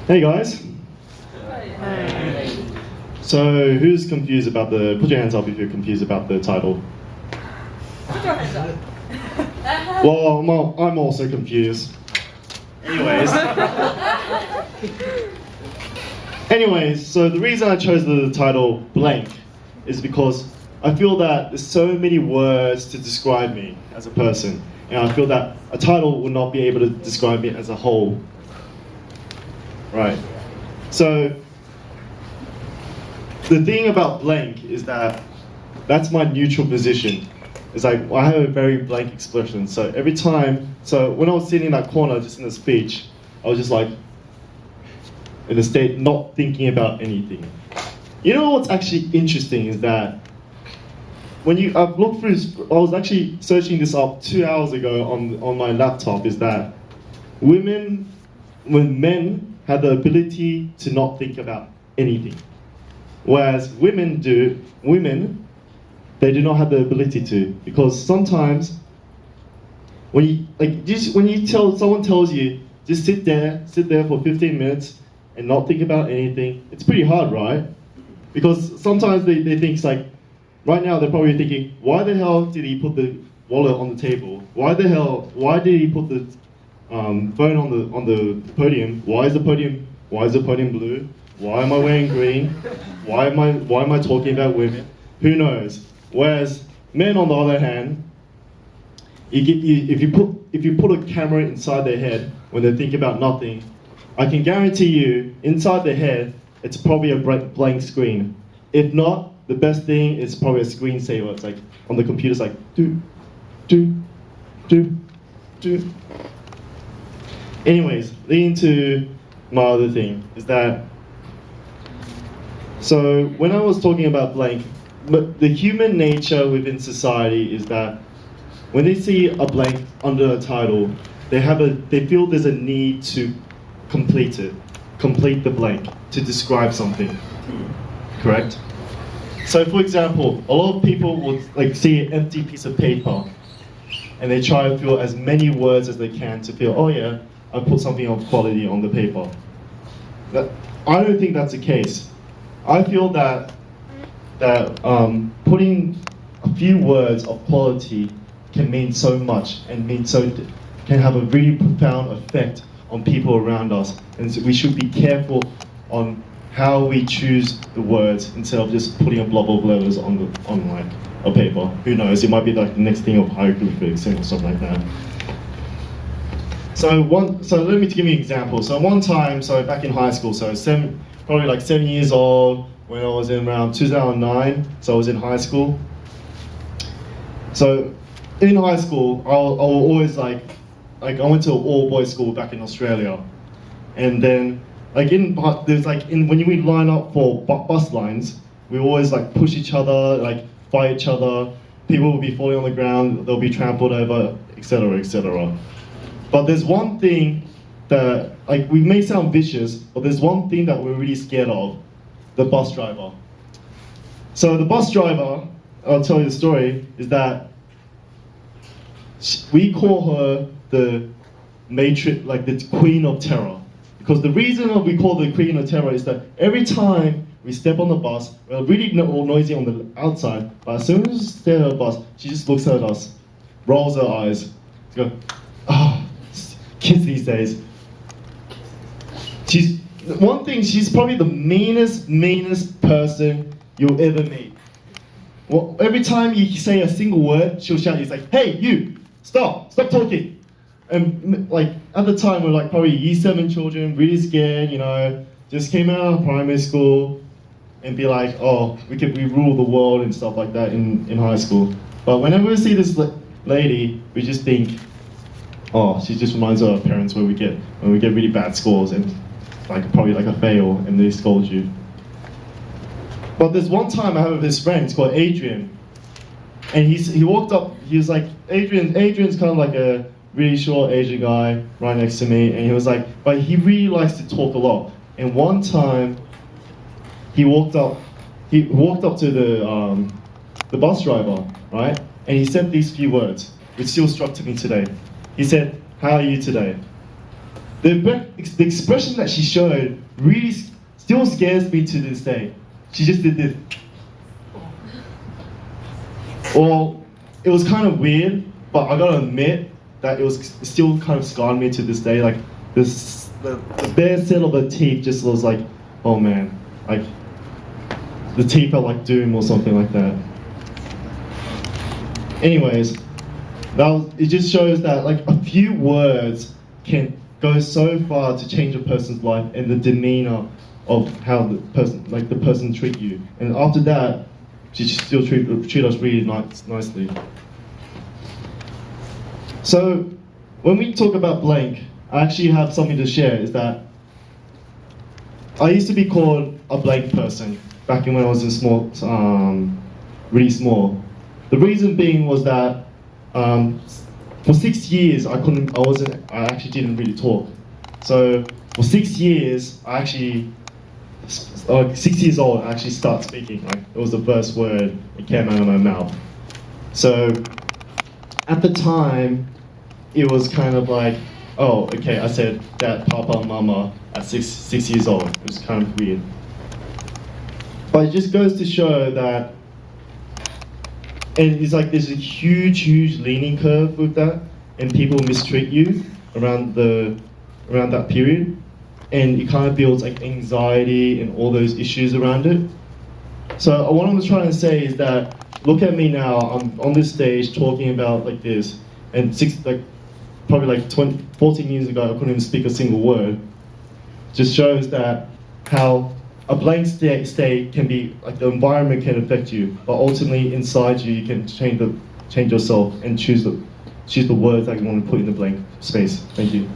Hey guys. So who's confused about put your hands up if you're confused about the title. Put your hands up. Well, I'm also confused. Anyways, so the reason I chose the title blank is because I feel that there's so many words to describe me as a person, and I feel that a title will not be able to describe me as a whole. Right. So the thing about blank is that that's my neutral position. It's like I have a very blank expression. So every time, so when I was sitting in that corner just in the speech, I was just like in a state not thinking about anything. You know what's actually interesting is that I've looked through, I was actually searching this up 2 hours ago on my laptop, is that when men have the ability to not think about anything, whereas women, they do not have the ability to, because sometimes when someone tells you just sit there for 15 minutes and not think about anything, it's pretty hard, right? Because sometimes they think it's like, right now they're probably thinking, why the hell did he put the wallet on the table? Why did he put the phone on the podium? Why is the podium blue? Why am I wearing green? Why am I talking about women? Who knows? Whereas men, on the other hand, if you put a camera inside their head when they think about nothing, I can guarantee you, inside their head, it's probably a blank screen. If not, the best thing is probably a screensaver. It's like on the computer, it's like do. Anyways, leading to my other thing is that, so when I was talking about blank, but the human nature within society is that when they see a blank under a title, they feel there's a need to complete the blank, to describe something. Correct? So for example, a lot of people would see an empty piece of paper and they try to fill as many words as they can to feel, oh yeah, I put something of quality on the paper. I don't think that's the case. I feel that putting a few words of quality can mean so much and can have a really profound effect on people around us, and so we should be careful on how we choose the words instead of just putting a blob of letters on like a paper. Who knows? It might be like the next thing of hieroglyphics and stuff like that. So let me give you an example. So one time, back in high school, probably like 7 years old, when I was in around 2009, so I was in high school. So in high school, I always I went to an all-boys school back in Australia, and then when we line up for bus lines, we always push each other, fight each other. People will be falling on the ground, they'll be trampled over, etc., etc. But there's one thing that, we may sound vicious, but there's one thing that we're really scared of: the bus driver. So the bus driver, I'll tell you the story, is that we call her the matrix, the Queen of Terror. Because the reason we call her the Queen of Terror is that every time we step on the bus, we're really noisy on the outside, but as soon as we step on the bus, she just looks at us, rolls her eyes, goes, kids these days. She's probably the meanest person you'll ever meet. Well, every time you say a single word, she'll shout, it's like, hey, you, stop talking. And at the time, we're probably year 7 children, really scared, just came out of primary school, and be like, oh, we rule the world and stuff like that in high school. But whenever we see this lady, we just think, oh, she just reminds us of our parents when we get really bad scores and probably a fail, and they scold you. But there's one time I have this friend, it's called Adrian, and he walked up, he was like, Adrian's kind of like a really short Asian guy right next to me, and he was like, but he really likes to talk a lot. And one time, he walked up to the bus driver, right? And he said these few words, which still struck to me today. He said, "How are you today?" The expression that she showed really still scares me to this day. She just did this. Well, it was kind of weird, but I gotta admit that it still kind of scarred me to this day. Like the bare set of her teeth just was like, oh man, like the teeth are like doom or something like that. Anyways, it just shows that like a few words can go so far to change a person's life and the demeanor of how the person treat you. And after that, she still treat us really nicely. So when we talk about blank, I actually have something to share. Is that I used to be called a blank person back when I was really small. The reason being was that for 6 years I actually didn't really talk. So for 6 years I actually 6 years old I actually started speaking. Like it was the first word that came out of my mouth. So at the time it was kind of like, oh, okay, I said dad, papa, mama at six years old. It was kind of weird. But it just goes to show that, and it's like there's a huge learning curve with that, and people mistreat you around that period, and it kind of builds like anxiety and all those issues around it. So what I'm trying to say is that, look at me now, I'm on this stage talking about like this, and probably 14 years ago I couldn't even speak a single word. Just shows that how a blank state can be, like the environment can affect you, but ultimately inside you can change yourself and choose the words that you want to put in the blank space. Thank you.